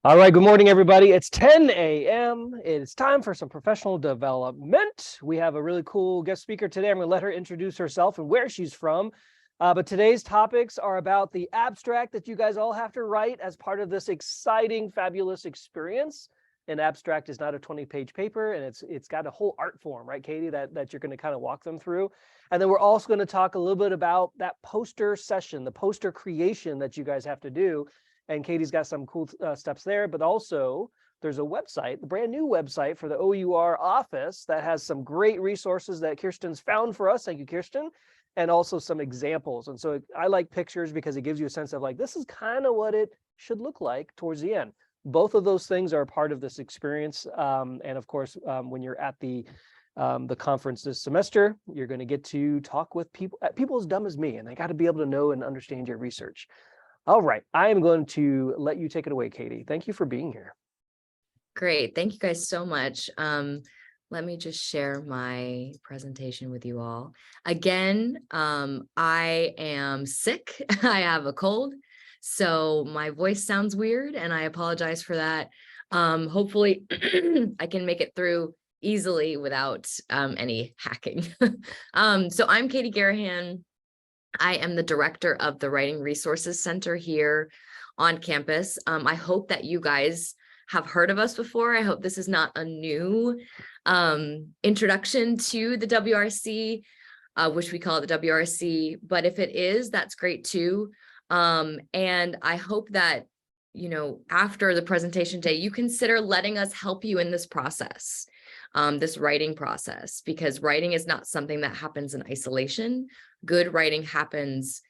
All right, good morning, everybody. It's 10 a.m. It's time for some professional development. We have a really cool guest speaker today. I'm going to let her introduce herself and where she's from. But today's topics are about the abstract that you guys all have to write as part of this exciting, fabulous experience. An abstract is not a 20-page paper, and it's got a whole art form, right, Katie, that you're going to kind of walk them through. And then we're also going to talk a little bit about that poster session, the poster creation that you guys have to do. And Katie's got some cool steps there, but also there's a website, the brand new website for the OUR office that has some great resources that Kirsten's found for us. Thank you, Kirsten. And also some examples. And so I like pictures because it gives you a sense of like, this is kind of what it should look like towards the end. Both of those things are a part of this experience. And of course, when you're at the conference this semester, you're going to get to talk with people as dumb as me, and they got to be able to know and understand your research. All right, I am going to let you take it away, Katie. Thank you for being here. Great, thank you guys so much. Let me just share my presentation with you all. Again, I am sick. I have a cold, so my voice sounds weird, and I apologize for that. Hopefully, I can make it through easily without any hacking. So I'm Katie Garahan. I am the director of the Writing Resources Center here on campus. I hope that you guys have heard of us before. I hope this is not a new introduction to the WRC, which we call the WRC, but if it is, that's great too. And I hope that, you know, after the presentation day, you consider letting us help you in this process, this writing process, because writing is not something that happens in isolation. Good writing happens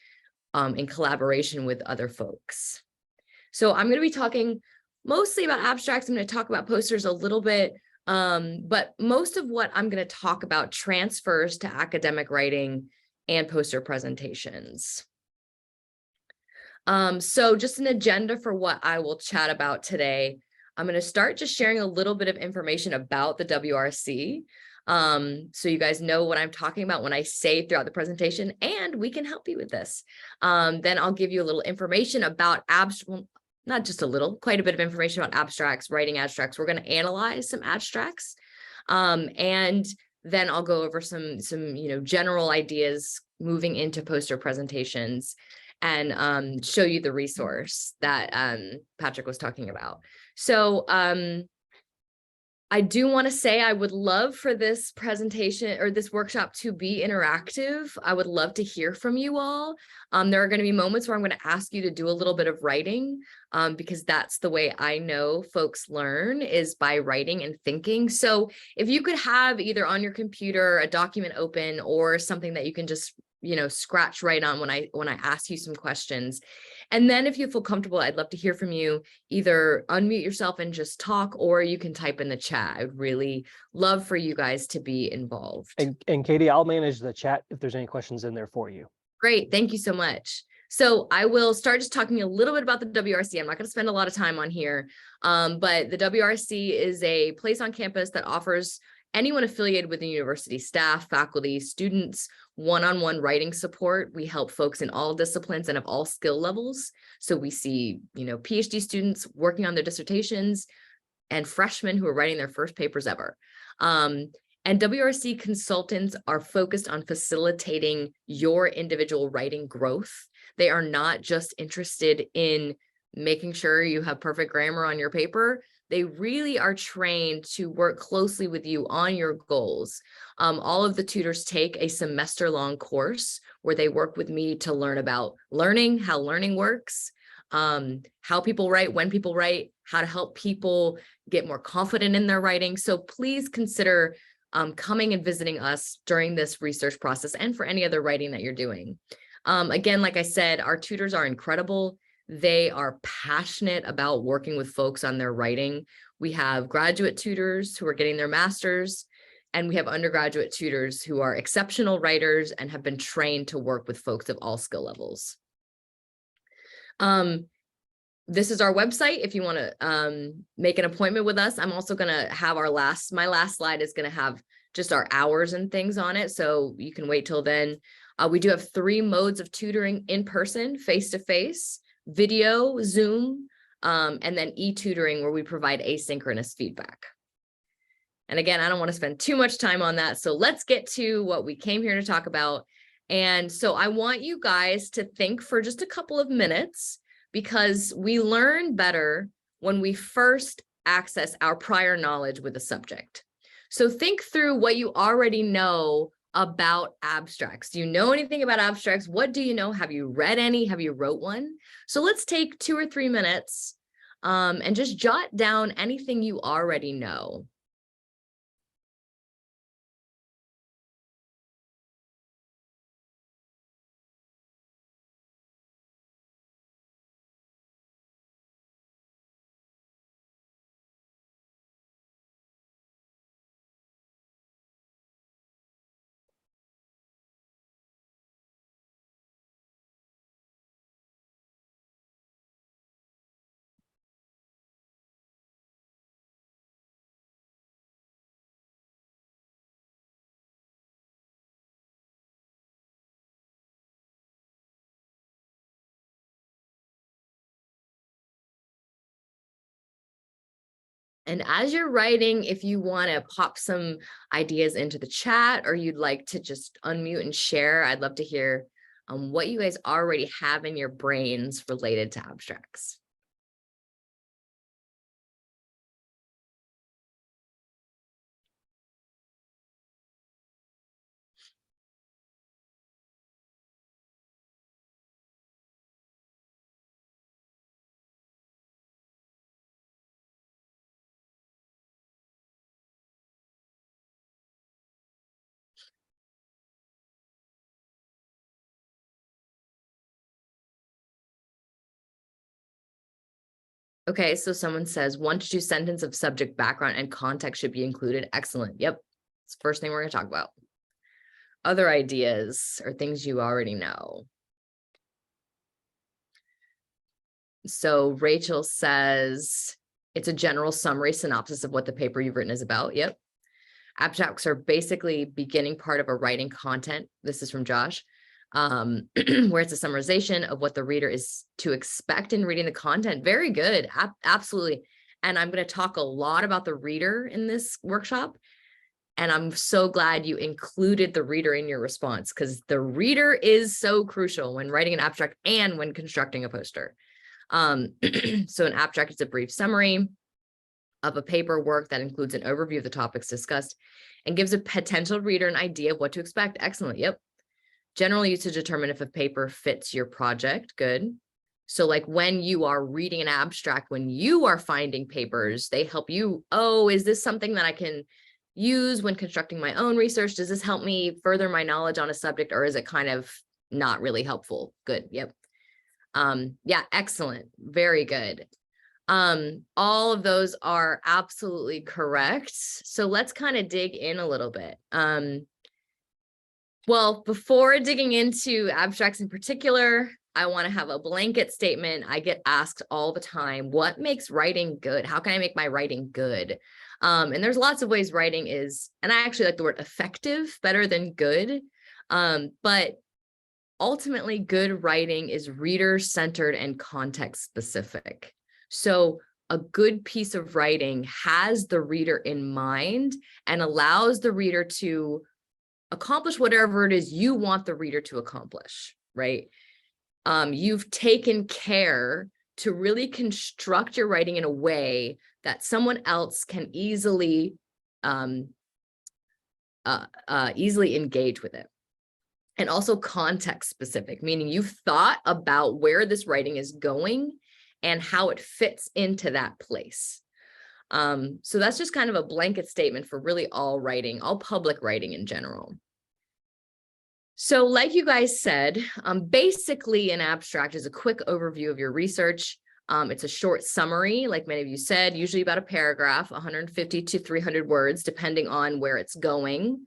in collaboration with other folks. So I'm going to be talking mostly about abstracts. I'm going to talk about posters a little bit, but most of what I'm going to talk about transfers to academic writing and poster presentations. So just an agenda for what I will chat about today. I'm going to start just sharing a little bit of information about the WRC. So you guys know what I'm talking about when I say throughout the presentation, and we can help you with this. Then I'll give you a little information about well, not just a little, quite a bit of information about abstracts, writing abstracts. We're going to analyze some abstracts. And then I'll go over some general ideas moving into poster presentations and show you the resource that Patrick was talking about. So I do want to say I would love for this presentation or this workshop to be interactive. I would love to hear from you all. There are going to be moments where I'm going to ask you to do a little bit of writing because that's the way I know folks learn, is by writing and thinking. So if you could have either on your computer a document open or something that you can just scratch right on when I ask you some questions. And then if you feel comfortable, I'd love to hear from you. Either unmute yourself and just talk, or you can type in the chat. I would really love for you guys to be involved. And Katie, I'll manage the chat if there's any questions in there for you. Great, thank you so much. So I will start just talking a little bit about the WRC. I'm not going to spend a lot of time on here, but the WRC is a place on campus that offers anyone affiliated with the university, staff, faculty, students, one-on-one writing support. We help folks in all disciplines and of all skill levels. So we see, PhD students working on their dissertations and freshmen who are writing their first papers ever. And WRC consultants are focused on facilitating your individual writing growth. They are not just interested in making sure you have perfect grammar on your paper. They really are trained to work closely with you on your goals. All of the tutors take a semester-long course where they work with me to learn about learning, how learning works, how people write, when people write, how to help people get more confident in their writing. So please consider coming and visiting us during this research process and for any other writing that you're doing. Again, like I said, our tutors are incredible. They are passionate about working with folks on their writing. We have graduate tutors who are getting their master's, and we have undergraduate tutors who are exceptional writers and have been trained to work with folks of all skill levels. This is our website. If you want to make an appointment with us, I'm also going to have my last slide is going to have just our hours and things on it. So you can wait till then. We do have 3 modes of tutoring: in person, face-to-face, video, Zoom, and then e-tutoring, where we provide asynchronous feedback. And again, I don't want to spend too much time on that. So let's get to what we came here to talk about. And so I want you guys to think for just a couple of minutes, because we learn better when we first access our prior knowledge with a subject. So think through what you already know about abstracts. Do you know anything about abstracts? What do you know? Have you read any? Have you wrote one? So let's take 2 or 3 minutes and just jot down anything you already know. And as you're writing, if you want to pop some ideas into the chat, or you'd like to just unmute and share, I'd love to hear what you guys already have in your brains related to abstracts. Okay, so someone says 1 to 2 sentence of subject background and context should be included. Excellent. Yep. It's the first thing we're going to talk about. Other ideas or things you already know. So Rachel says it's a general summary synopsis of what the paper you've written is about. Yep. Abstracts are basically beginning part of a writing content. This is from Josh. Where it's a summarization of what the reader is to expect in reading the content. Very good. Absolutely. And I'm going to talk a lot about the reader in this workshop. And I'm so glad you included the reader in your response, because the reader is so crucial when writing an abstract and when constructing a poster. So an abstract is a brief summary of a paper work that includes an overview of the topics discussed and gives a potential reader an idea of what to expect. Excellent. Yep. Generally used to determine if a paper fits your project. Good. So like when you are reading an abstract, when you are finding papers, they help you. Oh, is this something that I can use when constructing my own research? Does this help me further my knowledge on a subject, or is it kind of not really helpful? Good. Yep. Yeah, excellent. Very good. All of those are absolutely correct. So let's kind of dig in a little bit. Well, before digging into abstracts in particular, I want to have a blanket statement. I get asked all the time, what makes writing good? How can I make my writing good? And there's lots of ways writing is, and I actually like the word effective better than good. But ultimately, good writing is reader-centered and context-specific. So a good piece of writing has the reader in mind and allows the reader to accomplish whatever it is you want the reader to accomplish, right? You've taken care to really construct your writing in a way that someone else can easily engage with it. And also context specific, meaning you've thought about where this writing is going and how it fits into that place. So that's just kind of a blanket statement for really all writing, all public writing in general. So like you guys said, basically an abstract is a quick overview of your research. It's a short summary, like many of you said, usually about a paragraph, 150 to 300 words, depending on where it's going.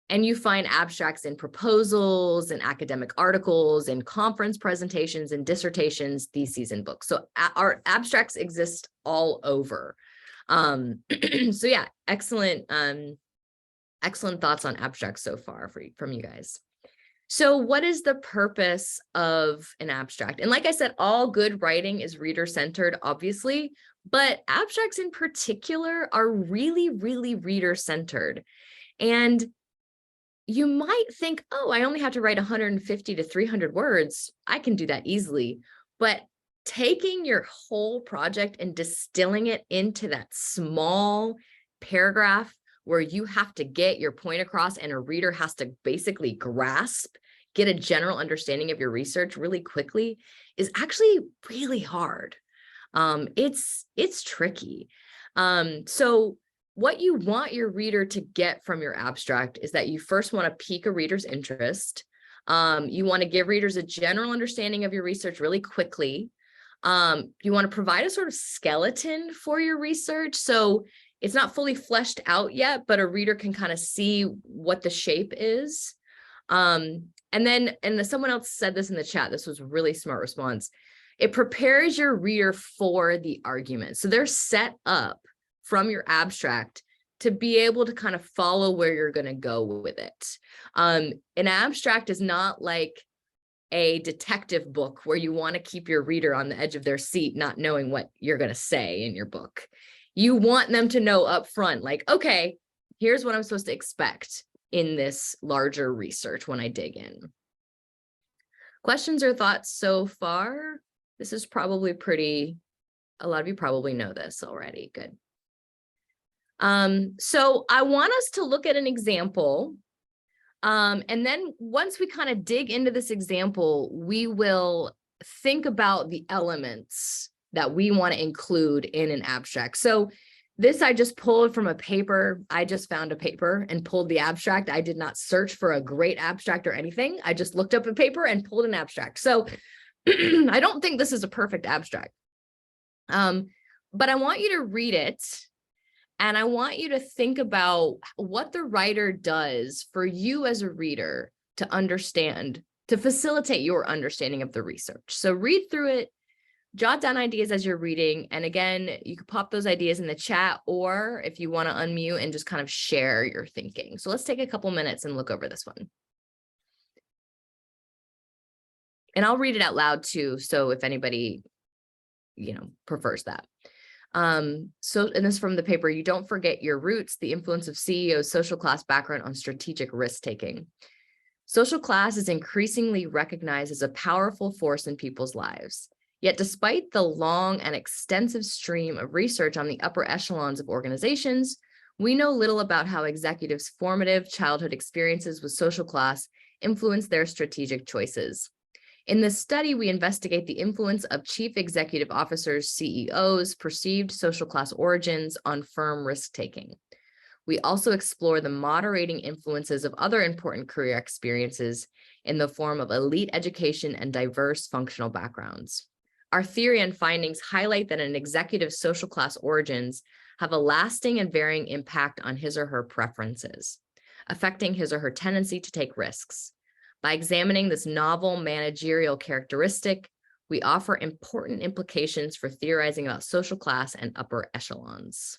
And you find abstracts in proposals and academic articles and conference presentations and dissertations, theses, and books. So our abstracts exist all over. So yeah, excellent thoughts on abstracts so far from you guys. So what is the purpose of an abstract? And like I said, all good writing is reader-centered, obviously, but abstracts in particular are really, really reader-centered. And you might think, oh, I only have to write 150 to 300 words. I can do that easily. But taking your whole project and distilling it into that small paragraph where you have to get your point across and a reader has to basically grasp, get a general understanding of your research really quickly is actually really hard. It's tricky. So what you want your reader to get from your abstract is that you first want to pique a reader's interest. You want to give readers a general understanding of your research really quickly. You want to provide a sort of skeleton for your research. So it's not fully fleshed out yet, but a reader can kind of see what the shape is. And someone else said this in the chat. This was a really smart response. It prepares your reader for the argument. So they're set up from your abstract to be able to kind of follow where you're going to go with it. An abstract is not like a detective book where you want to keep your reader on the edge of their seat, not knowing what you're going to say in your book. You want them to know up front, like, okay, here's what I'm supposed to expect in this larger research when I dig in. Questions or thoughts so far? This is probably a lot of you probably know this already. Good. So I want us to look at an example. And then once we kind of dig into this example, we will think about the elements that we want to include in an abstract. So this I just pulled from a paper. I just found a paper and pulled the abstract. I did not search for a great abstract or anything. I just looked up a paper and pulled an abstract. So I don't think this is a perfect abstract. But I want you to read it. And I want you to think about what the writer does for you as a reader to understand, to facilitate your understanding of the research. So read through it, jot down ideas as you're reading. And again, you can pop those ideas in the chat, or if you want to unmute and just kind of share your thinking. So let's take a couple minutes and look over this one. And I'll read it out loud too. So if anybody, prefers that. And this is from the paper, You Don't Forget Your Roots, the Influence of CEOs' Social Class Background on Strategic Risk-Taking. Social class is increasingly recognized as a powerful force in people's lives. Yet despite the long and extensive stream of research on the upper echelons of organizations, we know little about how executives' formative childhood experiences with social class influence their strategic choices. In this study, we investigate the influence of chief executive officers, CEOs, perceived social class origins on firm risk-taking. We also explore the moderating influences of other important career experiences in the form of elite education and diverse functional backgrounds. Our theory and findings highlight that an executive's social class origins have a lasting and varying impact on his or her preferences, affecting his or her tendency to take risks. By examining this novel managerial characteristic, we offer important implications for theorizing about social class and upper echelons.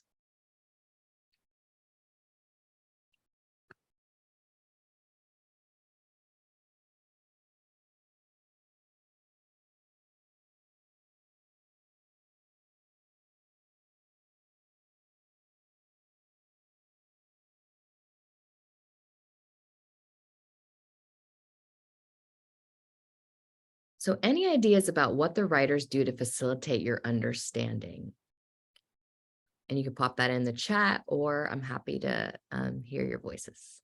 So any ideas about what the writers do to facilitate your understanding? And you can pop that in the chat, or I'm happy to hear your voices.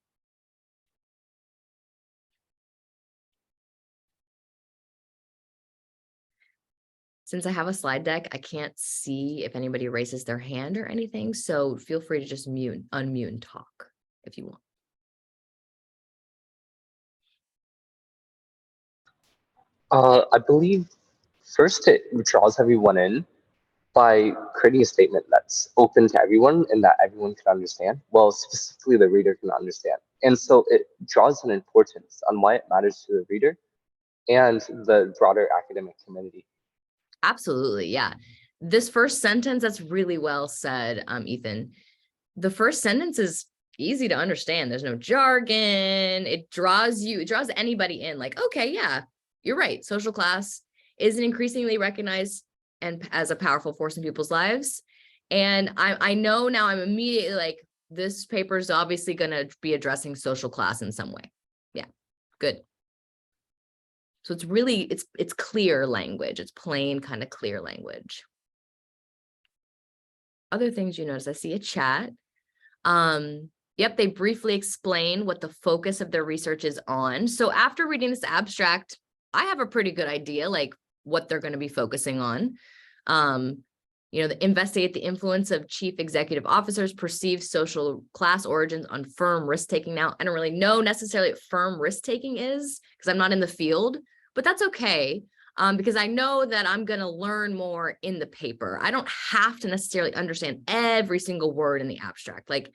Since I have a slide deck, I can't see if anybody raises their hand or anything, so feel free to just unmute and talk if you want. I believe first it draws everyone in by creating a statement that's open to everyone and that everyone can understand. Well, specifically the reader can understand. And so it draws an importance on why it matters to the reader and the broader academic community. Absolutely, yeah. This first sentence, that's really well said, Ethan. The first sentence is easy to understand. There's no jargon. It draws anybody in like, okay, yeah, you're right. Social class is an increasingly recognized and as a powerful force in people's lives. And I know now I'm immediately like, this paper is obviously going to be addressing social class in some way. Yeah, good. So it's really, it's clear language. It's plain kind of clear language. Other things you notice, I see a chat. Yep, they briefly explain what the focus of their research is on. So after reading this abstract, I have a pretty good idea like what they're going to be focusing on. Investigate the influence of chief executive officers' perceived social class origins on firm risk-taking. Now, I don't really know necessarily what firm risk-taking is because I'm not in the field, but that's okay. Because I know that I'm going to learn more in the paper. I don't have to necessarily understand every single word in the abstract. Like,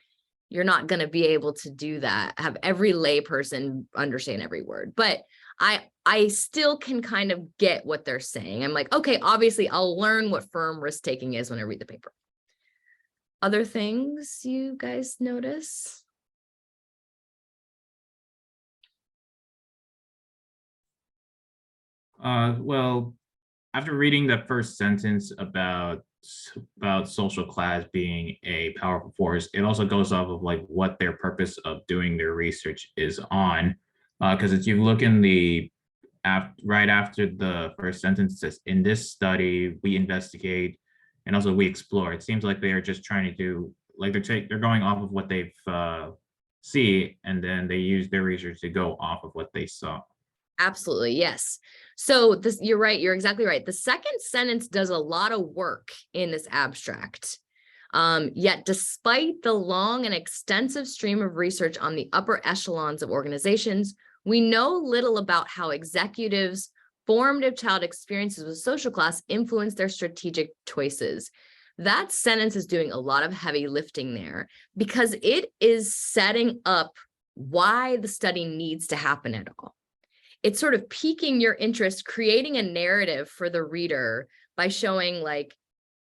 you're not going to be able to do that, have every layperson understand every word. But I still can kind of get what they're saying. I'm like, okay, obviously I'll learn what firm risk taking is when I read the paper. Other things you guys notice? Well, after reading the first sentence about social class being a powerful force, it also goes off of like what their purpose of doing their research is on. Because if you look in the right after the first sentence, it says, in this study, we investigate and also we explore. It seems like they are just trying to do, like they're going off of what they've see, and then they use their research to go off of what they saw. Absolutely, yes. So you're right, you're exactly right. The second sentence does a lot of work in this abstract. Yet despite the long and extensive stream of research on the upper echelons of organizations, we know little about how executives' formative child experiences with social class influence their strategic choices. That sentence is doing a lot of heavy lifting there because it is setting up why the study needs to happen at all. It's sort of piquing your interest, creating a narrative for the reader by showing like,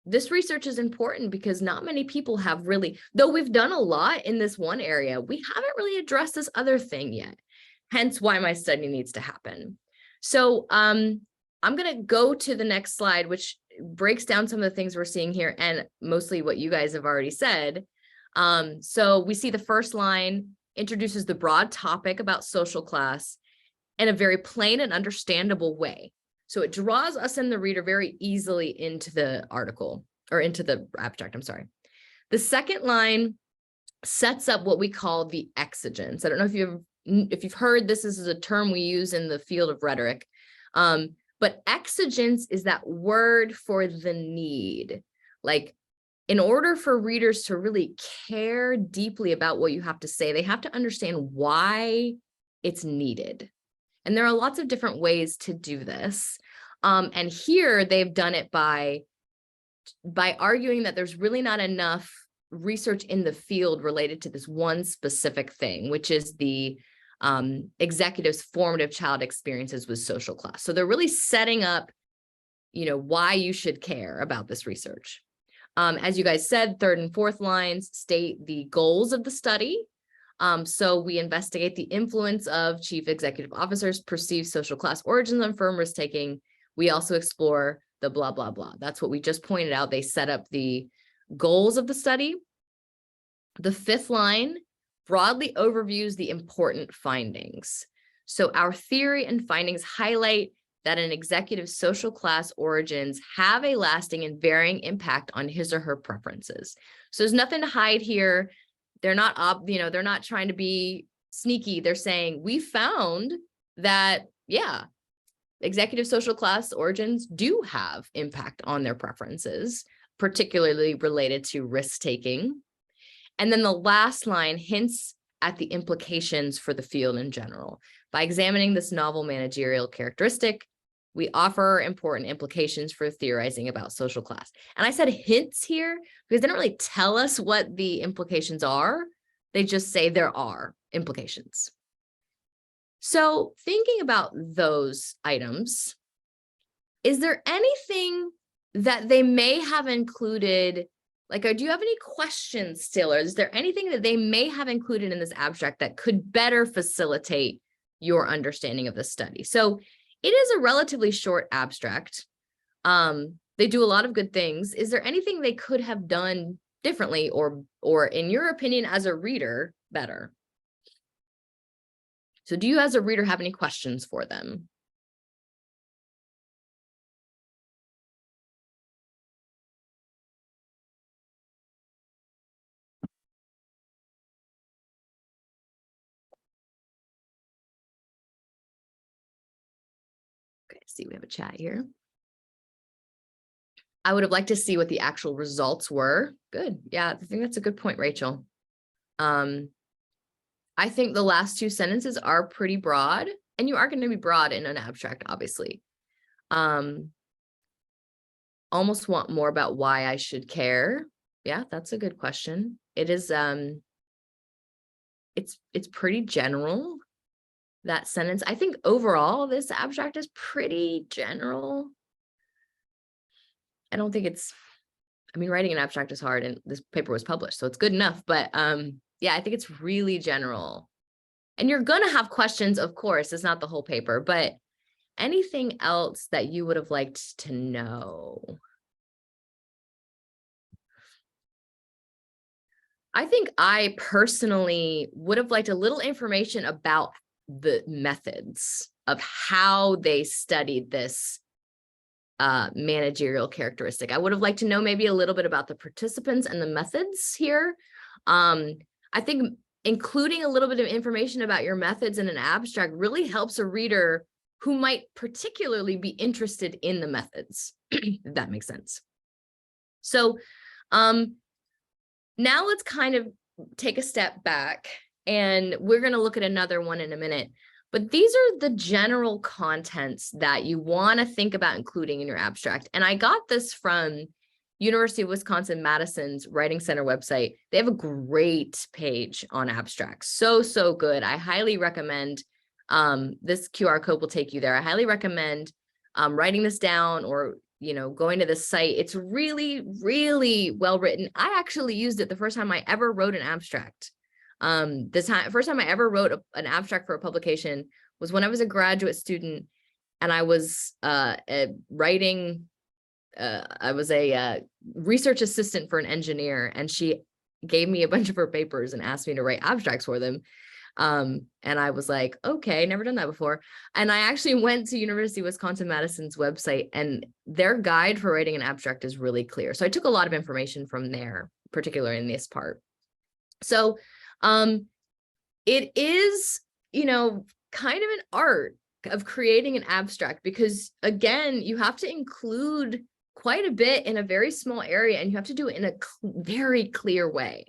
this research is important because not many people have really, though we've done a lot in this one area, we haven't really addressed this other thing yet. Hence why my study needs to happen. So I'm going to go to the next slide, which breaks down some of the things we're seeing here and mostly what you guys have already said. So we see the first line introduces the broad topic about social class in a very plain and understandable way. So it draws us and the reader very easily into the article or into the abstract, I'm sorry. The second line sets up what we call the exigence. I don't know if you've heard this is a term we use in the field of rhetoric, but exigence is that word for the need. Like, in order for readers to really care deeply about what you have to say, they have to understand why it's needed. And there are lots of different ways to do this. And here they've done it by arguing that there's really not enough research in the field related to this one specific thing, which is the executives' formative child experiences with social class. So they're really setting up, why you should care about this research. As you guys said, third and fourth lines state the goals of the study. So we investigate the influence of chief executive officers' perceived social class origins on firm risk taking. We also explore the blah, blah, blah. That's what we just pointed out. They set up the goals of the study. The fifth line broadly overviews the important findings. So our theory and findings highlight that an executive's social class origins have a lasting and varying impact on his or her preferences. So there's nothing to hide here. They're not, they're not trying to be sneaky. They're saying, we found that, yeah, executive social class origins do have impact on their preferences, particularly related to risk-taking. And then the last line hints at the implications for the field in general. By examining this novel managerial characteristic, we offer important implications for theorizing about social class. And I said hints here because they don't really tell us what the implications are. They just say there are implications. So thinking about those items, is there anything that they may have included Like, do you have any questions still? Or is there anything that they may have included in this abstract that could better facilitate your understanding of the study? So it is a relatively short abstract. They do a lot of good things. Is there anything they could have done differently or in your opinion, as a reader, better? So do you as a reader have any questions for them? Okay, see, we have a chat here. I would have liked to see what the actual results were. Good. Yeah, I think that's a good point, Rachel. I think the last two sentences are pretty broad, and you are going to be broad in an abstract, obviously. Almost want more about why I should care. Yeah, that's a good question. It is, it's pretty general, that sentence. I think overall, this abstract is pretty general. I don't think it's, I mean, writing an abstract is hard, and this paper was published, so it's good enough. But yeah, I think it's really general. And you're going to have questions, of course. It's not the whole paper, but anything else that you would have liked to know? I think I personally would have liked a little information about the methods of how they studied this managerial characteristic. I would have liked to know maybe a little bit about the participants and the methods here. I think including a little bit of information about your methods in an abstract really helps a reader who might particularly be interested in the methods, if that makes sense. So now let's kind of take a step back, and we're going to look at another one in a minute. But these are the general contents that you want to think about including in your abstract. And I got this from University of Wisconsin-Madison's Writing Center website. They have a great page on abstracts. So good. I highly recommend, this QR code will take you there. I highly recommend writing this down, or going to this site. It's really, really well written. I actually used it the first time I ever wrote an abstract. First time I ever wrote an abstract for a publication was when I was a graduate student, and I was writing. I was a research assistant for an engineer, and she gave me a bunch of her papers and asked me to write abstracts for them. And I was like, okay, never done that before. And I actually went to University of Wisconsin-Madison's website, and their guide for writing an abstract is really clear. So I took a lot of information from there, particularly in this part. So it is, kind of an art of creating an abstract, because again, you have to include quite a bit in a very small area, and you have to do it in a very clear way.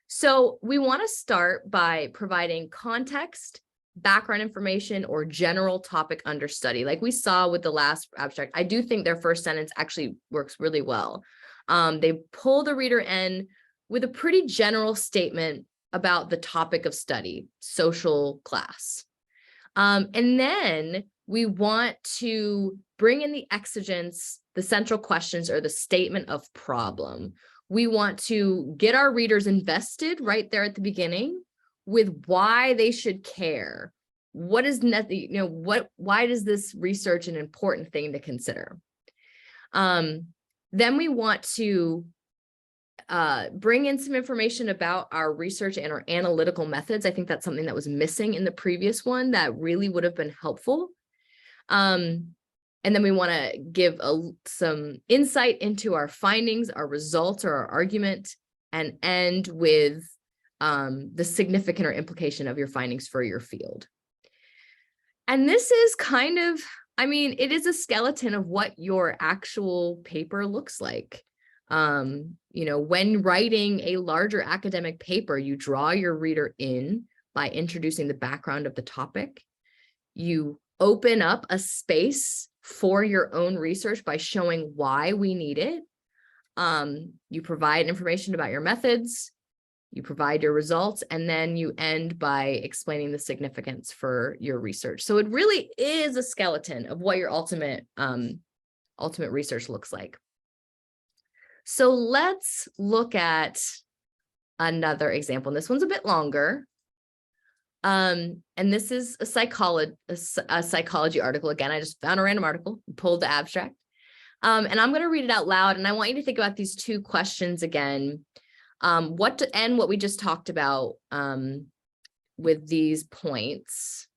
So we want to start by providing context, background information, or general topic under study. Like we saw with the last abstract, I do think their first sentence actually works really well. They pull the reader in with a pretty general statement about the topic of study, social class. And then we want to bring in the exigence, the central questions, or the statement of problem. We want to get our readers invested right there at the beginning with why they should care. What is why is this research an important thing to consider? Then we want to bring in some information about our research and our analytical methods. I think that's something that was missing in the previous one that really would have been helpful. And then we want to give some insight into our findings, our results, or our argument, and end with the significant or implication of your findings for your field. And this is kind of, it is a skeleton of what your actual paper looks like. When writing a larger academic paper, you draw your reader in by introducing the background of the topic. You open up a space for your own research by showing why we need it. You provide information about your methods, you provide your results, and then you end by explaining the significance for your research. So it really is a skeleton of what your ultimate research looks like. So let's look at another example. And this one's a bit longer. And this is a psychology article. Again, I just found a random article, pulled the abstract. And I'm going to read it out loud. And I want you to think about these two questions again. What we just talked about with these points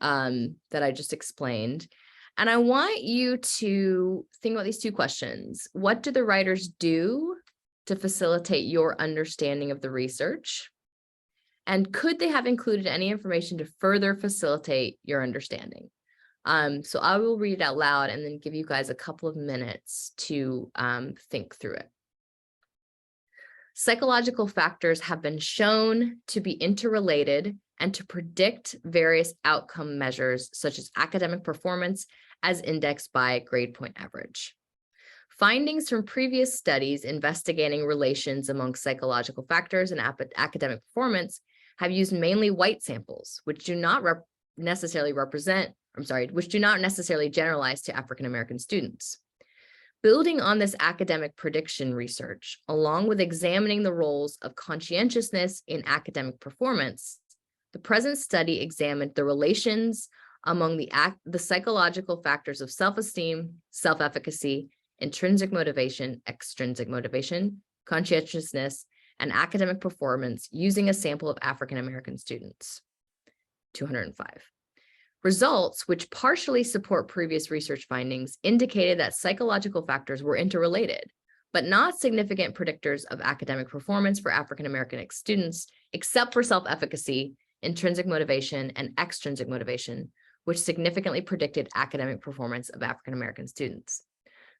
that I just explained. And I want you to think about these two questions. What do the writers do to facilitate your understanding of the research? And could they have included any information to further facilitate your understanding? So I will read it out loud and then give you guys a couple of minutes to think through it. Psychological factors have been shown to be interrelated and to predict various outcome measures, such as academic performance as indexed by grade point average. Findings from previous studies investigating relations among psychological factors and academic performance have used mainly white samples, which do not necessarily generalize to African American students. Building on this academic prediction research, along with examining the roles of conscientiousness in academic performance, the present study examined the relations among the psychological factors of self-esteem, self-efficacy, intrinsic motivation, extrinsic motivation, conscientiousness, and academic performance using a sample of African American students, 205. Results, which partially support previous research findings, indicated that psychological factors were interrelated, but not significant predictors of academic performance for African American students, except for self-efficacy, intrinsic motivation, and extrinsic motivation, which significantly predicted academic performance of African American students.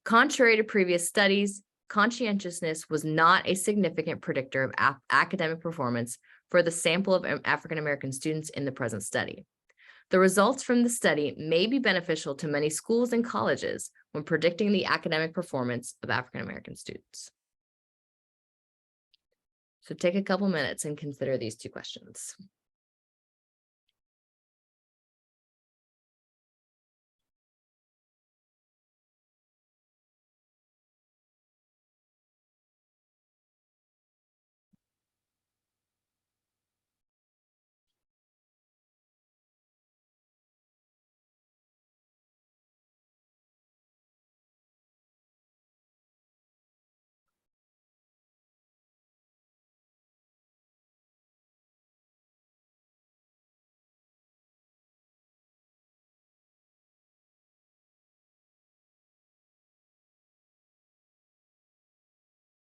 Contrary to previous studies, conscientiousness was not a significant predictor of academic performance for the sample of African American students in the present study. The results from the study may be beneficial to many schools and colleges when predicting the academic performance of African American students. So take a couple minutes and consider these two questions.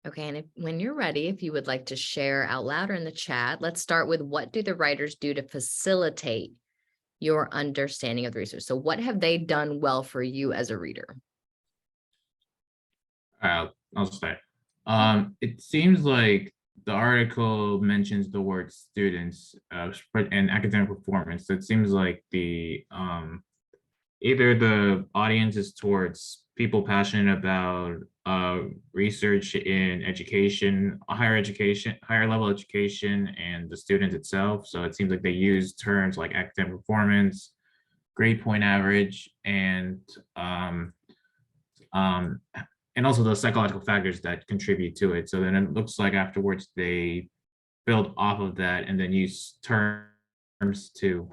Okay, and when you're ready, if you would like to share out loud or in the chat, let's start with what do the writers do to facilitate your understanding of the research? So what have they done well for you as a reader? I'll start. It seems like the article mentions the word students and academic performance. So it seems like the either the audience is towards people passionate about research in education, higher level education, and the student itself. So it seems like they use terms like academic performance, grade point average, and also the psychological factors that contribute to it. So then it looks like afterwards they build off of that and then use terms to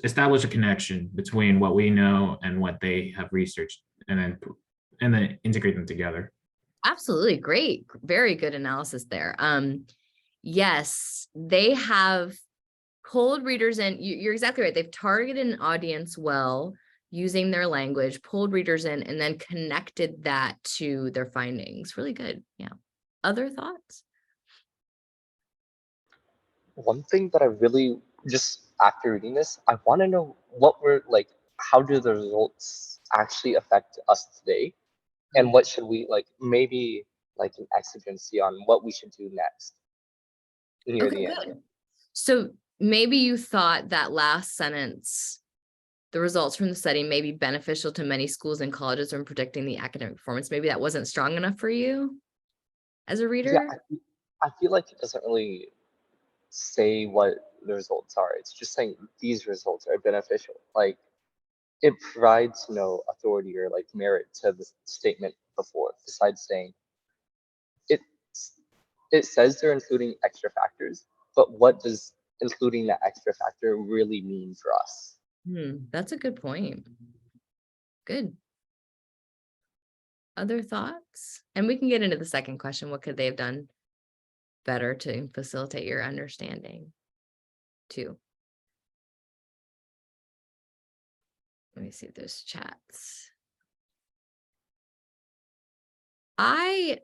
establish a connection between what we know and what they have researched, and then integrate them together. Absolutely. Great. Very good analysis there. Yes, they have pulled readers in. You're exactly right. They've targeted an audience well using their language, pulled readers in, and then connected that to their findings. Really good. Yeah. Other thoughts? One thing that I really, just after reading this, I want to know how do the results actually affect us today? And what should we maybe an exigency on what we should do next near the end. Good. So maybe you thought that last sentence, the results from the study may be beneficial to many schools and colleges when predicting the academic performance. Maybe that wasn't strong enough for you as a reader? Yeah, I feel like it doesn't really say what the results are. It's just saying these results are beneficial. it provides no authority or like merit to the statement before, besides saying it. It says they're including extra factors, but what does including that extra factor really mean for us? That's a good point. Good. Other thoughts? And we can get into the second question. What could they have done better to facilitate your understanding too? Let me see if there's chats. I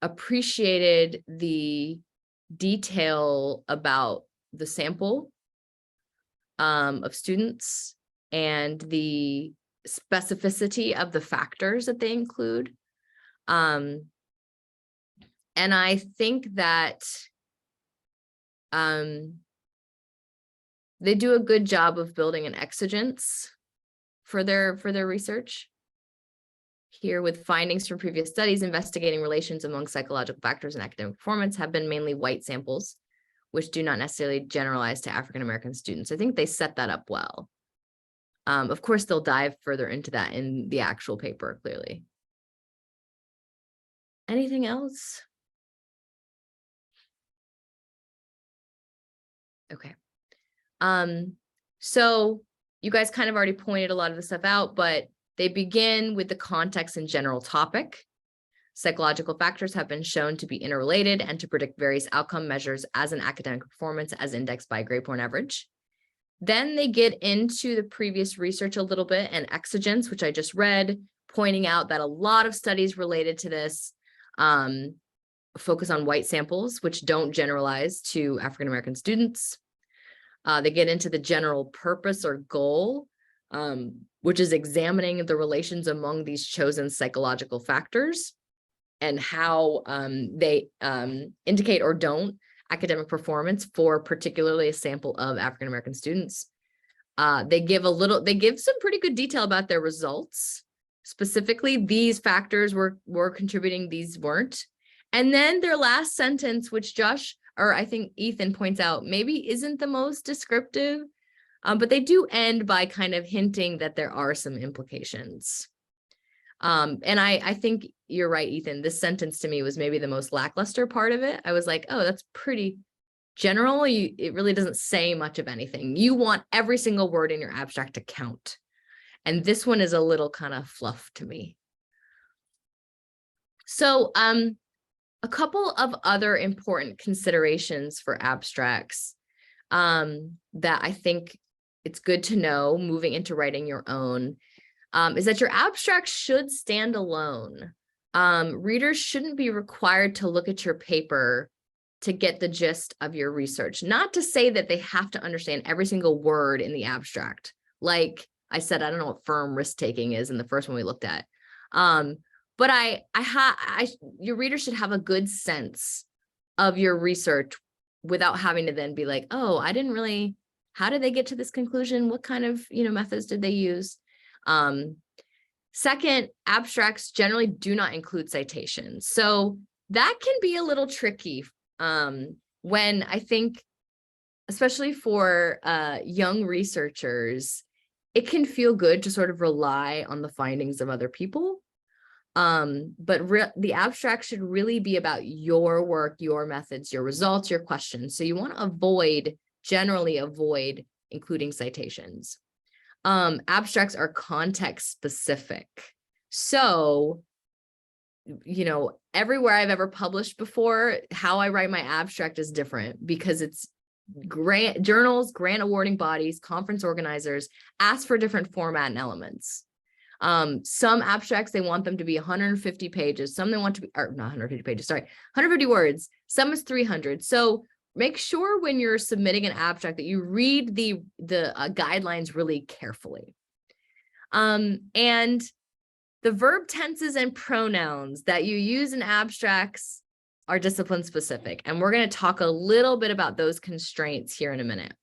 appreciated the detail about the sample of students and the specificity of the factors that they include. And I think that they do a good job of building an exigence for their research. Here, with findings from previous studies investigating relations among psychological factors and academic performance have been mainly white samples, which do not necessarily generalize to African American students. I think they set that up well. Of course, they'll dive further into that in the actual paper, clearly. Anything else? Okay. So you guys kind of already pointed a lot of the stuff out, but they begin with the context and general topic. Psychological factors have been shown to be interrelated and to predict various outcome measures as an academic performance as indexed by grade point average. Then they get into the previous research a little bit and exigence, which I just read, pointing out that a lot of studies related to this focus on white samples, which don't generalize to African American students. They get into the general purpose or goal, which is examining the relations among these chosen psychological factors and how they indicate or don't academic performance for particularly a sample of African American students. They give some pretty good detail about their results. Specifically, these factors were contributing, these weren't. And then their last sentence, which Josh, or I think Ethan points out, maybe isn't the most descriptive, but they do end by kind of hinting that there are some implications. And I think you're right, Ethan. This sentence to me was maybe the most lackluster part of it. I was like, oh, that's pretty general. It really doesn't say much of anything. You want every single word in your abstract to count. And this one is a little kind of fluff to me. So a couple of other important considerations for abstracts that I think it's good to know moving into writing your own is that your abstract should stand alone. Readers shouldn't be required to look at your paper to get the gist of your research. Not to say that they have to understand every single word in the abstract. Like I said, I don't know what firm risk-taking is in the first one we looked at. But your reader should have a good sense of your research without having to then be like, oh, how did they get to this conclusion? What kind of, methods did they use? Second, abstracts generally do not include citations. So that can be a little tricky when I think, especially for young researchers, it can feel good to sort of rely on the findings of other people. But the abstract should really be about your work, your methods, your results, your questions. So you want to generally avoid including citations. Abstracts are context specific. So, everywhere I've ever published before, how I write my abstract is different because it's journals, grant awarding bodies, conference organizers ask for different format and elements. Some abstracts, they want them to be 150 pages. Some they want to be, or not 150 pages, sorry, 150 words. Some is 300. So make sure when you're submitting an abstract that you read the guidelines really carefully. And the verb tenses and pronouns that you use in abstracts are discipline specific. And we're going to talk a little bit about those constraints here in a minute.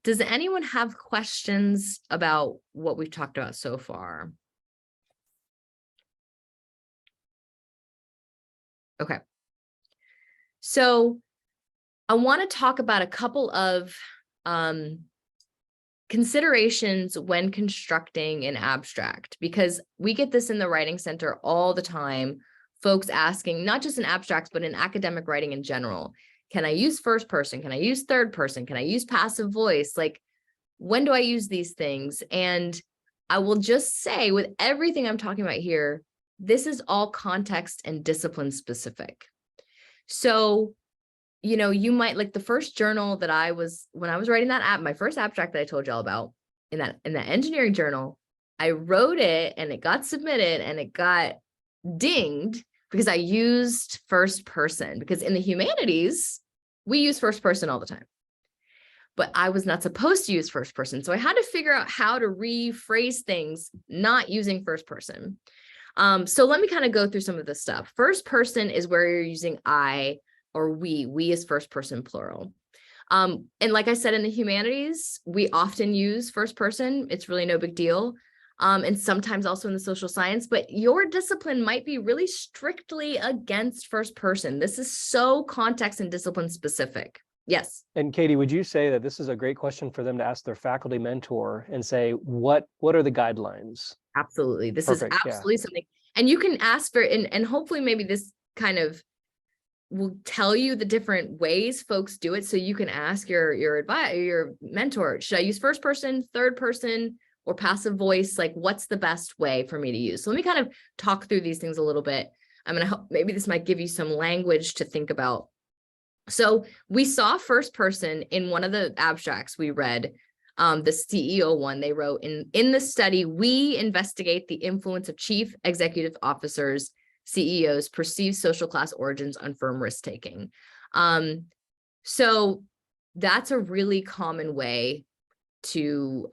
Does anyone have questions about what we've talked about so far? Okay. So I want to talk about a couple of considerations when constructing an abstract, because we get this in the writing center all the time, folks asking, not just in abstracts, but in academic writing in general, can I use first person? Can I use third person? Can I use passive voice? Like, when do I use these things? And I will just say, with everything I'm talking about here, this is all context and discipline specific. So, you know, you might, like, the first journal that when I was writing that my first abstract that I told y'all about, in that engineering journal, I wrote it and it got submitted and it got dinged because I used first person, because in the humanities, we use first person all the time. But I was not supposed to use first person. So I had to figure out how to rephrase things not using first person. So let me kind of go through some of this stuff. First person is where you're using I or we is first person plural. And like I said, in the humanities, we often use first person. It's really no big deal. And sometimes also in the social science, but your discipline might be really strictly against first person. This is so context and discipline specific. Yes. And Katie, would you say that this is a great question for them to ask their faculty mentor and say, what are the guidelines? Absolutely. This Perfect, is absolutely something. And you can ask for, and hopefully maybe this kind of will tell you the different ways folks do it. So you can ask your mentor, should I use first person, third person, or passive voice? Like, what's the best way for me to use? So let me kind of talk through these things a little bit. I'm going to help, maybe this might give you some language to think about. So we saw first person in one of the abstracts we read, the CEO one. They wrote, in the study, we investigate the influence of chief executive officers, CEOs, perceived social class origins on firm risk taking. So that's a really common way to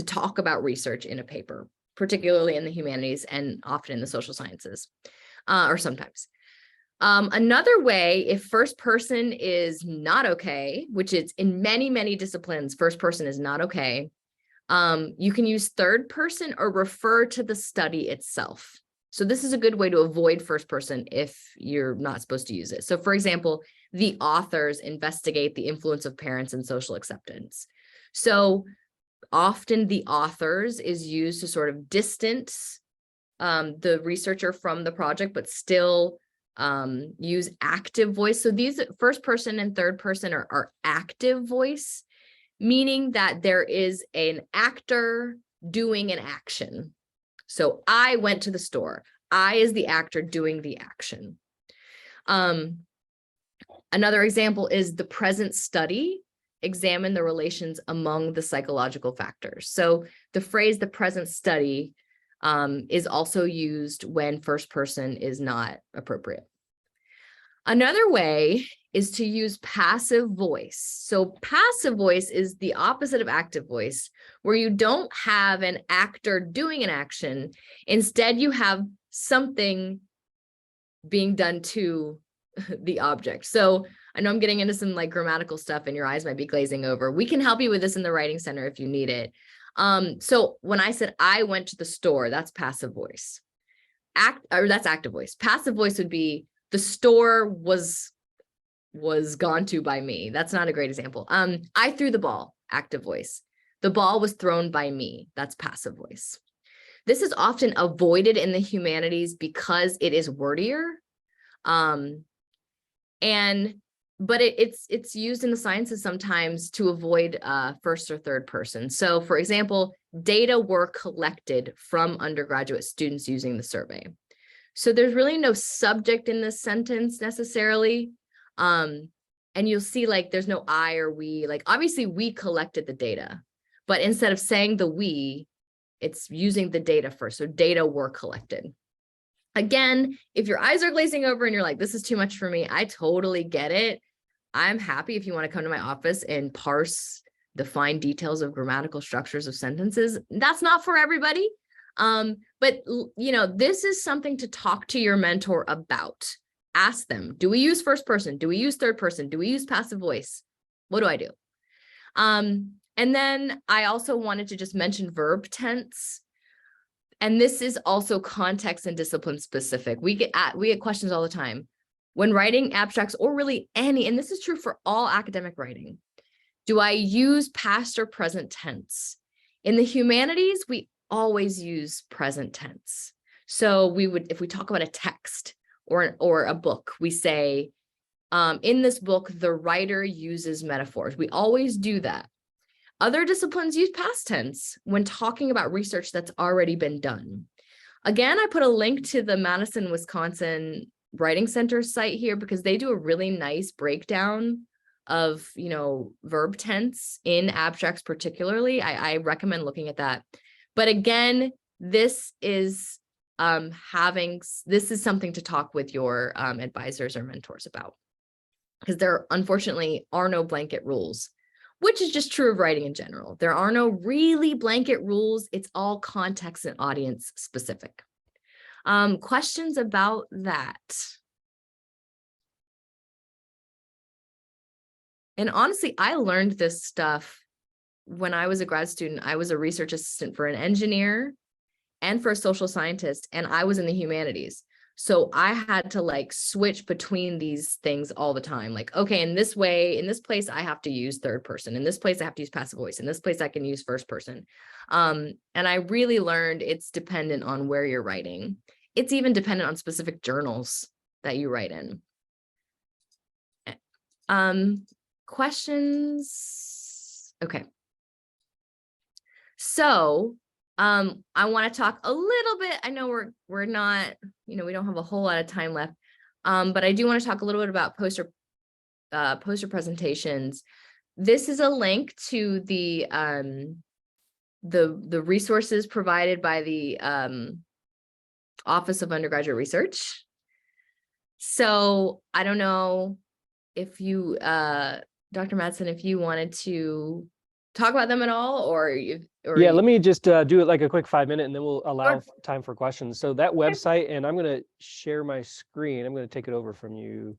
talk about research in a paper, particularly in the humanities and often in the social sciences, or sometimes. Another way, if first person is not okay, which is in many, many disciplines, first person is not okay, you can use third person or refer to the study itself. So this is a good way to avoid first person if you're not supposed to use it. So for example, the authors investigate the influence of parents and social acceptance. So often the authors is used to sort of distance the researcher from the project, but still use active voice. So these first person and third person are active voice, meaning that there is an actor doing an action. So I went to the store. I is the actor doing the action. Another example is the present study examine the relations among the psychological factors. So the phrase the present study is also used when first person is not appropriate. Another way is to use passive voice. So passive voice is the opposite of active voice, where you don't have an actor doing an action. Instead, you have something being done to the object. So I know I'm getting into some like grammatical stuff and your eyes might be glazing over. We can help you with this in the writing center if you need it. So when I said I went to the store, that's passive voice. That's active voice. Passive voice would be the store was gone to by me. That's not a great example. I threw the ball, active voice. The ball was thrown by me. That's passive voice. This is often avoided in the humanities because it is wordier. But it's used in the sciences sometimes to avoid first or third person. So for example, data were collected from undergraduate students using the survey. So there's really no subject in this sentence necessarily. And you'll see like there's no I or we, like obviously we collected the data, but instead of saying the we, it's using the data first. So data were collected. Again, if your eyes are glazing over and you're like, this is too much for me, I totally get it. I'm happy if you want to come to my office and parse the fine details of grammatical structures of sentences. That's not for everybody. But you know, this is something to talk to your mentor about. Ask them, do we use first person? Do we use third person? Do we use passive voice? What do I do? And then I also wanted to just mention verb tense. And this is also context and discipline specific. We get questions all the time when writing abstracts or really any, and this is true for all academic writing. Do I use past or present tense? In the humanities, we always use present tense. So we would, if we talk about a text or a book, we say, in this book, the writer uses metaphors. We always do that. Other disciplines use past tense when talking about research that's already been done. Again, I put a link to the Madison, Wisconsin Writing Center site here because they do a really nice breakdown of, verb tense in abstracts particularly. I recommend looking at that. But again, this is something to talk with your advisors or mentors about, because there unfortunately are no blanket rules, which is just true of writing in general. There are no really blanket rules. It's all context and audience specific. Questions about that? And honestly, I learned this stuff when I was a grad student. I was a research assistant for an engineer and for a social scientist, and I was in the humanities. So I had to switch between these things all the time. Okay, in this place, I have to use third person. In this place, I have to use passive voice. In this place, I can use first person. And I really learned it's dependent on where you're writing. It's even dependent on specific journals that you write in. Questions? Okay. So I want to talk a little bit. I know we're not, we don't have a whole lot of time left. But I do want to talk a little bit about poster presentations. This is a link to the resources provided by the Office of Undergraduate Research. So I don't know if you, Dr. Madsen, if you wanted to talk about them at all, or yeah, let me just do it like a quick 5-minute, and then we'll allow Sure. time for questions. So that website, and I'm going to share my screen. I'm going to take it over from you,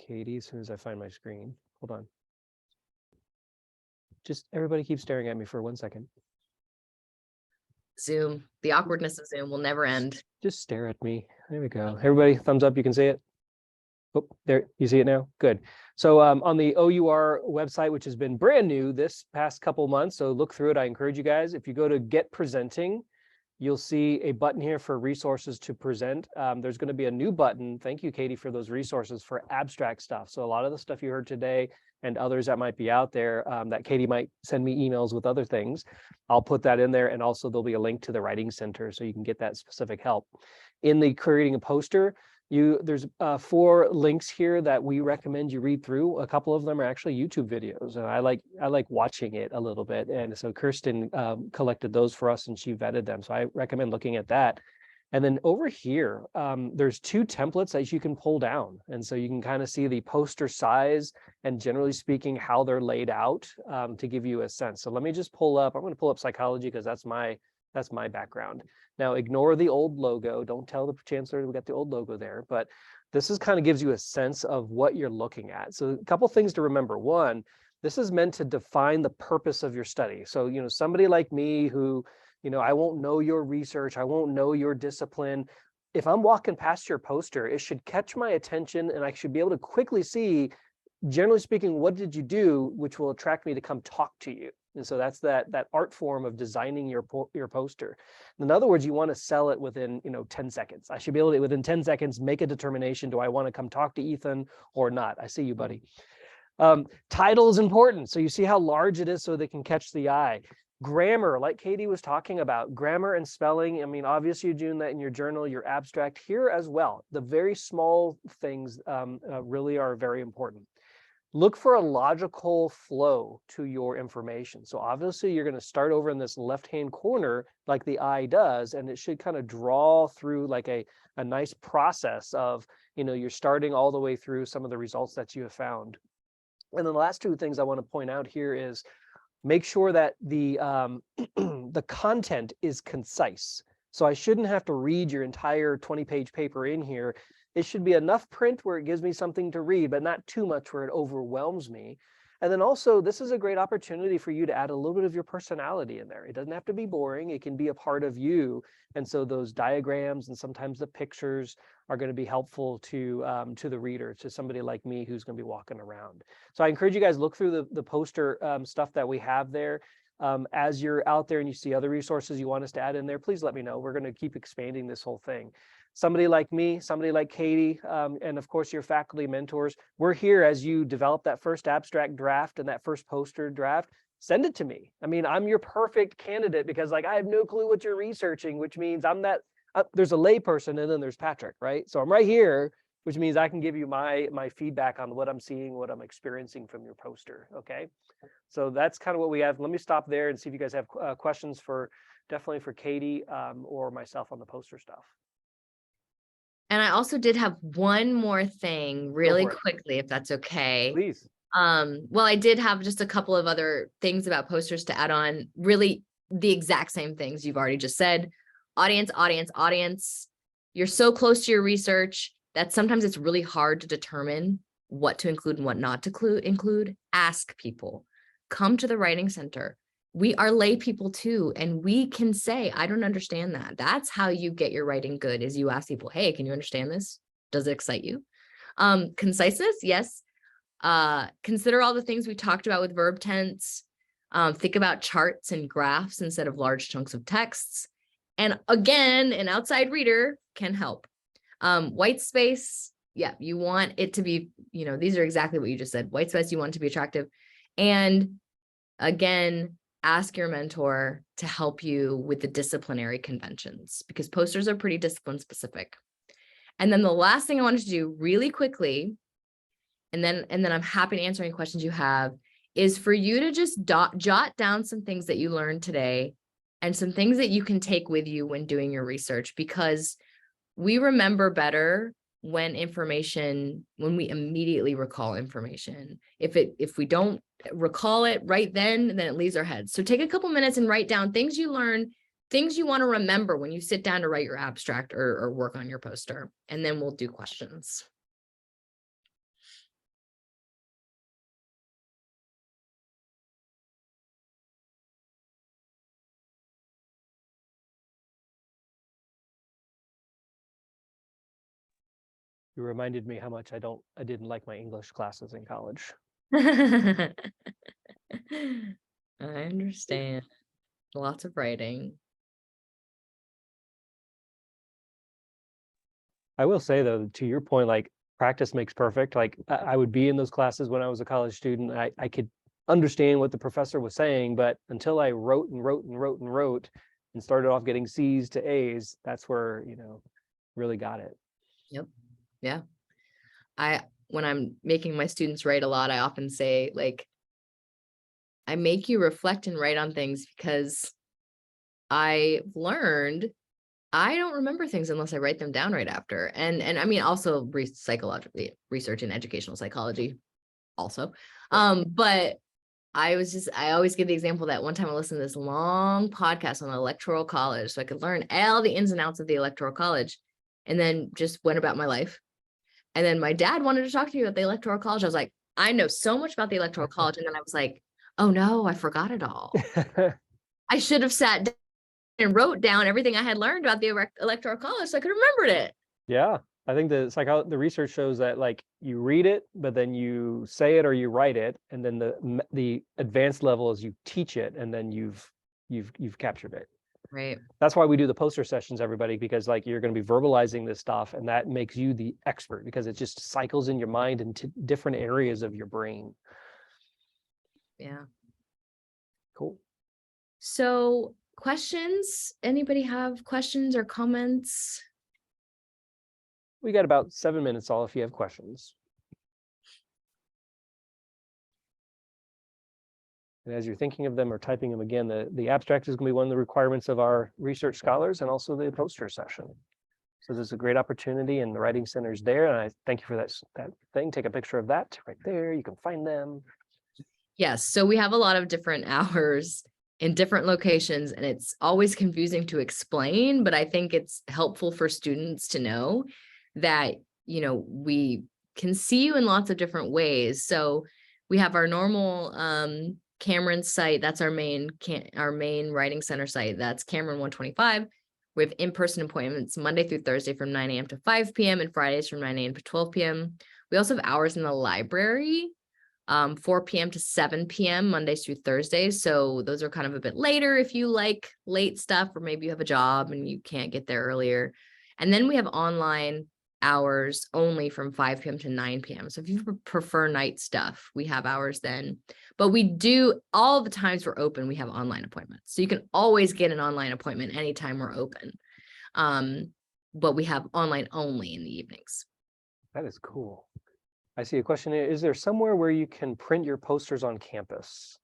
Katie, as soon as I find my screen. Hold on. Just everybody keep staring at me for 1 second. Zoom, the awkwardness of Zoom will never end. Just stare at me. There we go. Everybody, thumbs up. You can see it. Oh, there, you see it now? Good. So on the OUR website, which has been brand new this past couple months, so look through it. I encourage you guys, if you go to Get Presenting, you'll see a button here for resources to present. There's going to be a new button. Thank you, Katie, for those resources for abstract stuff. So a lot of the stuff you heard today and others that might be out there that Katie might send me emails with other things, I'll put that in there. And also there'll be a link to the Writing Center so you can get that specific help. In the creating a poster, there's 4 links here that we recommend you read through. A couple of them are actually YouTube videos, and I like watching it a little bit. And so Kirsten collected those for us, and she vetted them. So I recommend looking at that. And then over here, there's 2 templates that you can pull down, and so you can kind of see the poster size and, generally speaking, how they're laid out to give you a sense. So let me just pull up. I'm going to pull up psychology because that's my background. Now, ignore the old logo. Don't tell the chancellor we got the old logo there, but this is kind of gives you a sense of what you're looking at. So a couple things to remember. One, this is meant to define the purpose of your study. So, somebody like me who, I won't know your research, I won't know your discipline. If I'm walking past your poster, it should catch my attention and I should be able to quickly see, generally speaking, what did you do, which will attract me to come talk to you. And so that's that art form of designing your poster. In other words, you want to sell it within 10 seconds. I should be able to, within 10 seconds, make a determination. Do I want to come talk to Ethan or not? I see you, buddy. Title is important. So you see how large it is so they can catch the eye. Grammar, like Katie was talking about, grammar and spelling. I mean, obviously you're doing that in your journal, your abstract here as well. The very small things really are very important. Look for a logical flow to your information. So obviously you're going to start over in this left-hand corner like the eye does, and it should kind of draw through like a nice process of, you're starting all the way through some of the results that you have found. And then the last 2 things I want to point out here is make sure that the the content is concise. So I shouldn't have to read your entire 20-page paper in here. It should be enough print where it gives me something to read, but not too much where it overwhelms me. And then also, this is a great opportunity for you to add a little bit of your personality in there. It doesn't have to be boring. It can be a part of you. And so those diagrams and sometimes the pictures are going to be helpful to the reader, to somebody like me who's going to be walking around. So I encourage you guys, look through the poster stuff that we have there. As you're out there and you see other resources you want us to add in there, please let me know. We're going to keep expanding this whole thing. Somebody like me, somebody like Katie, and of course your faculty mentors, we're here as you develop that first abstract draft and that first poster draft. Send it to me. I mean, I'm your perfect candidate because like I have no clue what you're researching, which means I'm that there's a lay person and then there's Patrick, right? So I'm right here, which means I can give you my feedback on what I'm seeing, what I'm experiencing from your poster. Okay, so that's kind of what we have. Let me stop there and see if you guys have questions definitely for Katie or myself on the poster stuff. And I also did have one more thing really quickly, if that's okay. Please. Well, I did have just a couple of other things about posters to add on, really the exact same things you've already just said. Audience, audience, audience. You're so close to your research that sometimes it's really hard to determine what to include and what not to include. Ask people. Come to the writing center. We are lay people too, and we can say, I don't understand that. That's how you get your writing good, is you ask people, hey, can you understand this? Does it excite you? Conciseness, yes. Consider all the things we talked about with verb tense. Think about charts and graphs instead of large chunks of texts. And again, an outside reader can help. White space, yeah, you want it to be, these are exactly what you just said. White space, you want it to be attractive. And again, ask your mentor to help you with the disciplinary conventions, because posters are pretty discipline specific. And then the last thing I wanted to do really quickly, and then I'm happy to answer any questions you have, is for you to just jot down some things that you learned today and some things that you can take with you when doing your research, because we remember better when we immediately recall information. If we don't recall it right then it leaves our heads. So take a couple minutes and write down things you learn, things you want to remember when you sit down to write your abstract or work on your poster, and then we'll do questions. You reminded me how much I didn't like my English classes in college. I understand. Lots of writing. I will say though, to your point, like practice makes perfect. Like I would be in those classes when I was a college student. I could understand what the professor was saying, but until I wrote and started off getting C's to A's, that's where, really got it. Yep. Yeah. When I'm making my students write a lot, I often say, like, I make you reflect and write on things because I learned I don't remember things unless I write them down right after. And I mean, also psychologically, research in educational psychology also. But I always give the example that one time I listened to this long podcast on the Electoral College so I could learn all the ins and outs of the Electoral College, and then just went about my life. And then my dad wanted to talk to me about the Electoral College. I was like, I know so much about the Electoral College. And then I was like, oh no, I forgot it all. I should have sat down and wrote down everything I had learned about the Electoral College so I could remember it. Yeah, I think the research shows that like you read it, but then you say it or you write it, and then the advanced level is you teach it, and then you've captured it. Right. That's why we do the poster sessions, everybody, because like you're going to be verbalizing this stuff, and that makes you the expert because it just cycles in your mind into different areas of your brain. Yeah. Cool. So questions? Anybody have questions or comments? We got about 7 minutes all if you have questions. And as you're thinking of them or typing them again, the abstract is going to be one of the requirements of our research scholars and also the poster session. So there's a great opportunity, and the Writing Center is there. And I thank you for that thing. Take a picture of that right there. You can find them. Yes. So we have a lot of different hours in different locations, and it's always confusing to explain, but I think it's helpful for students to know that, we can see you in lots of different ways. So We have our normal Cameron site. That's our main writing center site. That's Cameron 125. We have in-person appointments Monday through Thursday from 9 a.m. to 5 p.m. and Fridays from 9 a.m. to 12 p.m. We also have hours in the library, 4 p.m. to 7 p.m. Mondays through Thursdays. So those are kind of a bit later if you like late stuff, or maybe you have a job and you can't get there earlier. And then we have online hours only from 5 p.m. to 9 p.m. So if you prefer night stuff, we have hours then. But we do, all the times we're open, we have online appointments. So you can always get an online appointment anytime we're open. But we have online only in the evenings. That is cool. I see a question here. Is there somewhere where you can print your posters on campus?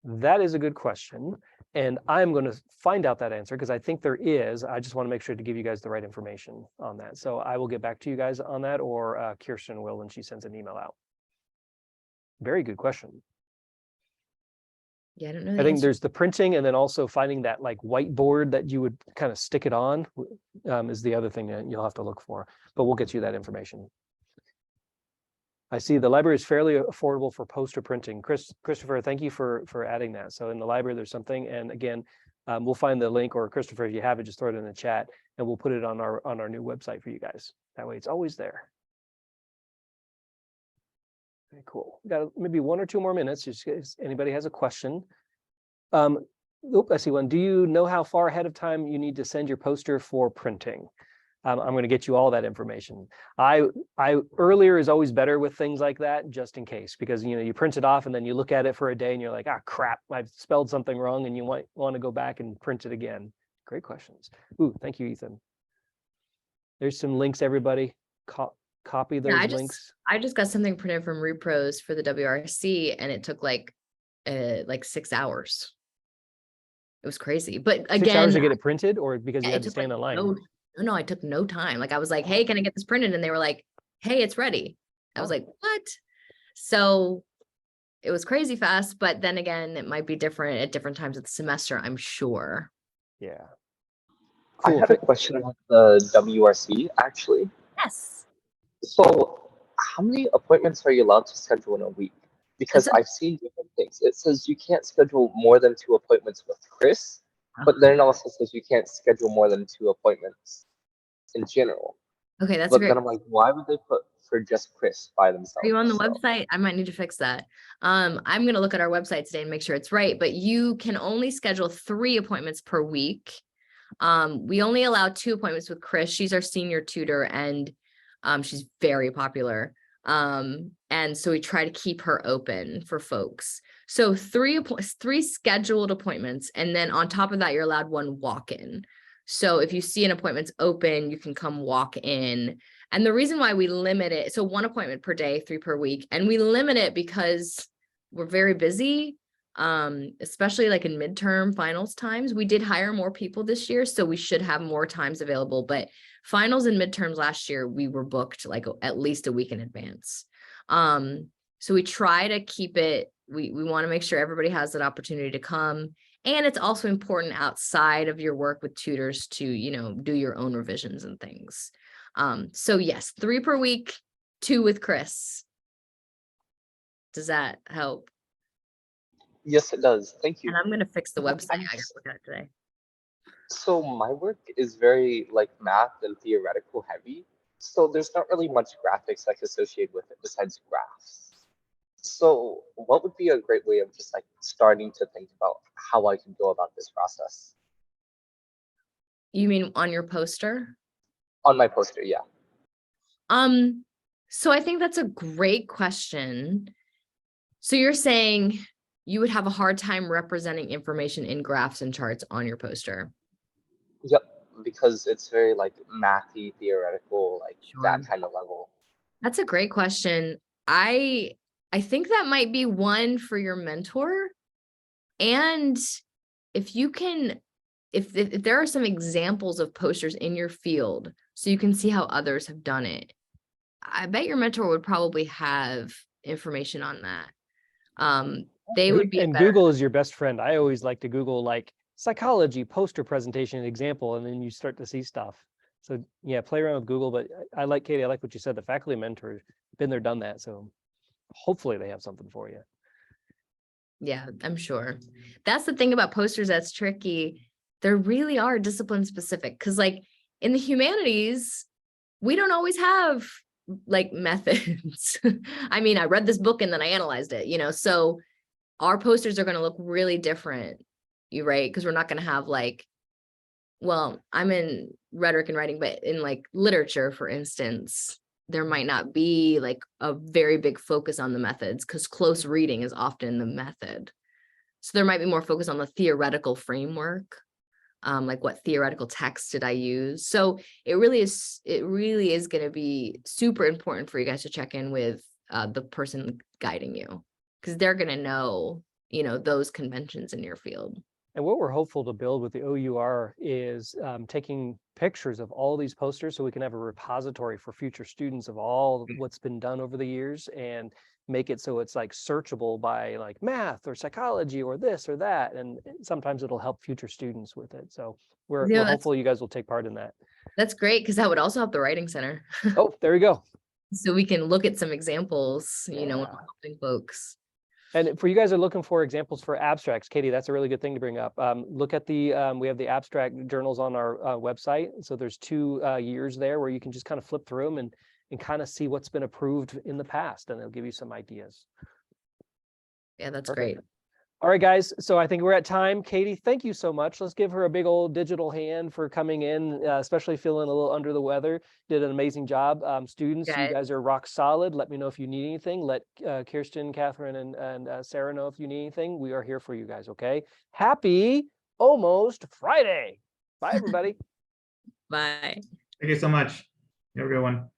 That is a good question. And I'm going to find out that answer because I think there is. I just want to make sure to give you guys the right information on that. So I will get back to you guys on that, or Kirsten will when she sends an email out. Very good question. Yeah, I don't know. I think there's the printing, and then also finding that like whiteboard that you would kind of stick it on is the other thing that you'll have to look for, but we'll get you that information. I see the library is fairly affordable for poster printing. Christopher, thank you for adding that. So in the library, there's something, and again, we'll find the link, or Christopher, if you have it, just throw it in the chat, and we'll put it on our new website for you guys. That way, it's always there. Very cool. We got maybe 1 or 2 more minutes, just in case anybody has a question. I see one. Do you know how far ahead of time you need to send your poster for printing? I'm going to get you all that information. I earlier is always better with things like that, just in case, because you print it off and then you look at it for a day and you're like, ah, crap, I've spelled something wrong, and you want to go back and print it again. Great questions. Ooh, thank you, Ethan. There's some links, everybody. Copy those links. I just got something printed from Repros for the WRC, and it took like 6 hours. It was crazy. But again, 6 hours to get it printed, or because you had to stand in line? No, I took no time. Like I was like, hey, can I get this printed? And they were like, hey, it's ready. I was like, what? So it was crazy fast, but then again, it might be different at different times of the semester, I'm sure. Yeah. Cool. I had a question about the WRC, actually. Yes. So how many appointments are you allowed to schedule in a week? Because I've seen different things. It says you can't schedule more than 2 appointments with Chris, but then it also says you can't schedule more than 2 appointments in general. Okay, that's but great. Then I'm like, why would they put for just Chris by themselves? Are you on the website? I might need to fix that. I'm going to look at our website today and make sure it's right, but you can only schedule 3 appointments per week. We only allow 2 appointments with Chris. She's our senior tutor, and she's very popular. And so we try to keep her open for folks. So 3 scheduled appointments. And then on top of that, you're allowed 1 walk-in. So if you see an appointment's open, you can come walk in. And the reason why we limit it, so 1 appointment per day, 3 per week, and we limit it because we're very busy, especially like in midterm finals times. We did hire more people this year, so we should have more times available, but finals and midterms last year, we were booked like at least a week in advance. So we try to keep it, we want to make sure everybody has that opportunity to come. And it's also important outside of your work with tutors to, do your own revisions and things. So yes, 3 per week, 2 with Chris. Does that help? Yes, it does. Thank you. And I'm going to fix the website. I got to look at it today. So my work is very like math and theoretical heavy. So there's not really much graphics like associated with it besides graphs. So what would be a great way of just like starting to think about how I can go about this process? You mean on your poster? On my poster, yeah. So I think that's a great question. So you're saying you would have a hard time representing information in graphs and charts on your poster? Yep, because it's very like mathy, theoretical, like that kind of level. That's a great question. I think that might be one for your mentor. And if you can, if there are some examples of posters in your field, so you can see how others have done it, I bet your mentor would probably have information on that. They would be. And Google is your best friend. I always like to Google like psychology poster presentation example, and then you start to see stuff. So yeah, play around with Google. But I like, Katie, I like what you said. The faculty mentor, been there, done that. So hopefully they have something for you. Yeah, I'm sure. That's the thing about posters that's tricky. There really are discipline specific, because like in the humanities, we don't always have like methods. I mean, I read this book and then I analyzed it, so our posters are going to look really different. You right? Because we're not going to have like, well, I'm in rhetoric and writing, but in like literature, for instance, there might not be like a very big focus on the methods, because close reading is often the method. So there might be more focus on the theoretical framework, like what theoretical text did I use? So it really is going to be super important for you guys to check in with the person guiding you, because they're going to know, those conventions in your field. And what we're hopeful to build with the OUR is taking pictures of all these posters so we can have a repository for future students of all what's been done over the years, and make it so it's like searchable by like math or psychology or this or that. And sometimes it'll help future students with it. So we're hopeful you guys will take part in that. That's great, because that would also help the Writing Center. Oh, there you go. So we can look at some examples, when Yeah. we're helping folks. And for you guys are looking for examples for abstracts, Katie, that's a really good thing to bring up. Look at we have the abstract journals on our website. So there's 2 years there where you can just kind of flip through them and kind of see what's been approved in the past, and they'll give you some ideas. Yeah, that's Perfect. great. All right, guys. So I think we're at time. Katie, thank you so much. Let's give her a big old digital hand for coming in, especially feeling a little under the weather. Did an amazing job. Students, you guys are rock solid. Let me know if you need anything. Let Kirsten, Catherine, and Sarah know if you need anything. We are here for you guys, okay? Happy almost Friday. Bye, everybody. Bye. Thank you so much. You have a good one.